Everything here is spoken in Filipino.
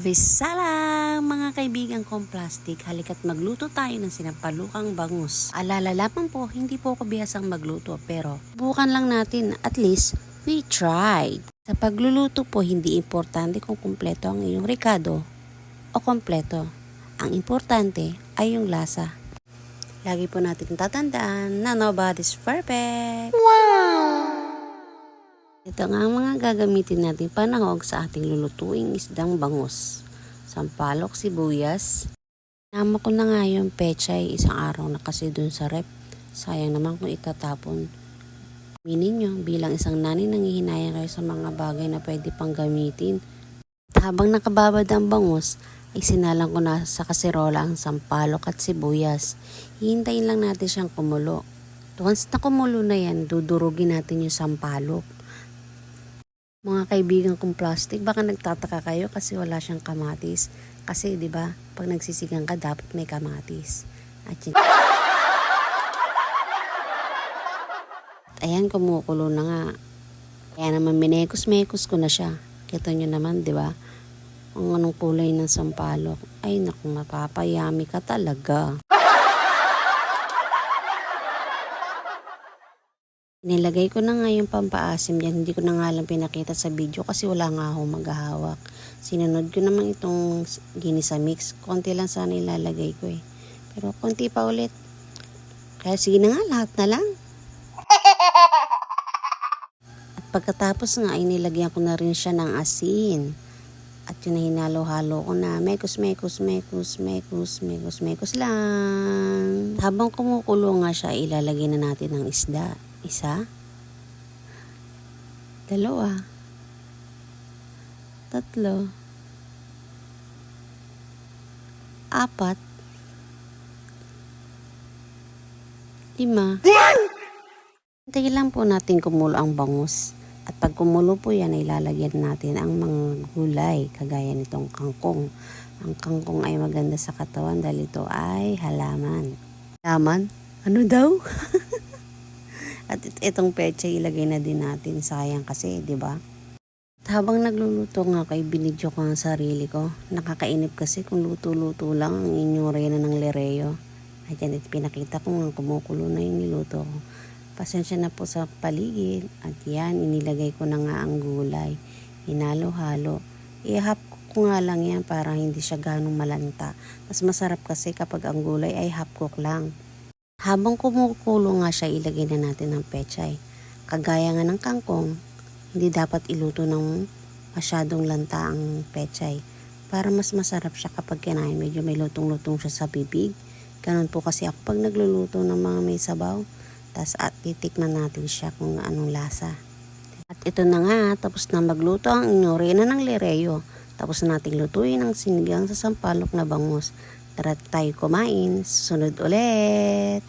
Visalang mga kaibigan kong plastic, halika't magluto tayo ng sinampalukang bangus. Alala lamang po, hindi po ako bihasang magluto pero bukan lang natin, at least we tried. Sa pagluluto po, hindi importante kung kumpleto ang iyong rekado o kumpleto. Ang importante ay yung lasa. Lagi po natin tatandaan na nobody's perfect. Wow! Ito nga ang mga gagamitin natin panahog sa ating lulutuing isdang bangus. Sampalok, sibuyas. Nama ko na nga yung pechay, isang araw na kasi dun sa rep. Sayang naman kung itatapon. Aminin nyo, bilang isang nani nangihinayang kayo sa mga bagay na pwede pang gamitin. At habang nakababad ang bangus, ay sinalang ko na sa kaserola ang sampalok at sibuyas. Hihintayin lang natin siyang kumulo. Once na kumulo na yan, dudurugin natin yung sampalok. Mga kaibigan kong plastic, baka nagtataka kayo kasi wala siyang kamatis. Kasi 'di ba, pag nagsisigang ka dapat may kamatis. At ayan, kumukulo na nga. Kaya naman minekos-mekos ko na siya. Kita nyo naman, 'di ba? Ang anong kulay ng sampalok. Ay naku, mapapayami ka talaga. Nilagay ko na nga yung pampaasim dyan. Hindi ko na nga lang pinakita sa video kasi wala nga akong maghahawak. Sinunod ko naman itong ginisa mix. Konti lang sana ilalagay ko eh. Pero konti pa ulit. Kaya sige na nga, lahat na lang. At pagkatapos nga, inilagyan ko na rin siya ng asin. At yun na hinalo-halo ko na. Mekos lang. Habang kumukulo nga siya, ilalagay na natin ng isda. Isa, dalawa, tatlo, apat, lima. Hintayin lang po natin kumulo ang bangus. At pag kumulo po yan, ay lalagyan natin ang mga gulay, kagaya nitong kangkong. Ang kangkong ay maganda sa katawan dahil ito ay halaman. Halaman? Ano daw? At itong pechay ilagay na din natin, sayang kasi, 'di ba? Habang nagluluto nga kay binidyo ko ang sarili ko. Nakakainip kasi kung luto-luto lang ang inyong reyna ng lereo. Ayan, pinakita ko nga kumukulo na yung niluto ko. Pasensya na po sa paligid. At yan, inilagay ko na nga ang gulay. Hinalo-halo. I-half ko nga lang yan para hindi siya ganong malanta. Mas masarap kasi kapag ang gulay ay half cook lang. Habang kumukulo nga siya, ilagay na natin ang pechay. Kagaya nga ng kangkong, hindi dapat iluto ng masyadong lanta ang pechay. Para mas masarap siya kapag kinain, medyo may lutong-lutong siya sa bibig. Ganun po kasi ako pag nagluluto ng mga may sabaw. Tapos at titikman natin siya kung anong lasa. At ito na nga, tapos na magluto ang inyong reyna ng lereo. Tapos na nating lutuin ang sinigang sa sampalok na bangus. Tara tayo kumain. Sunod ulit!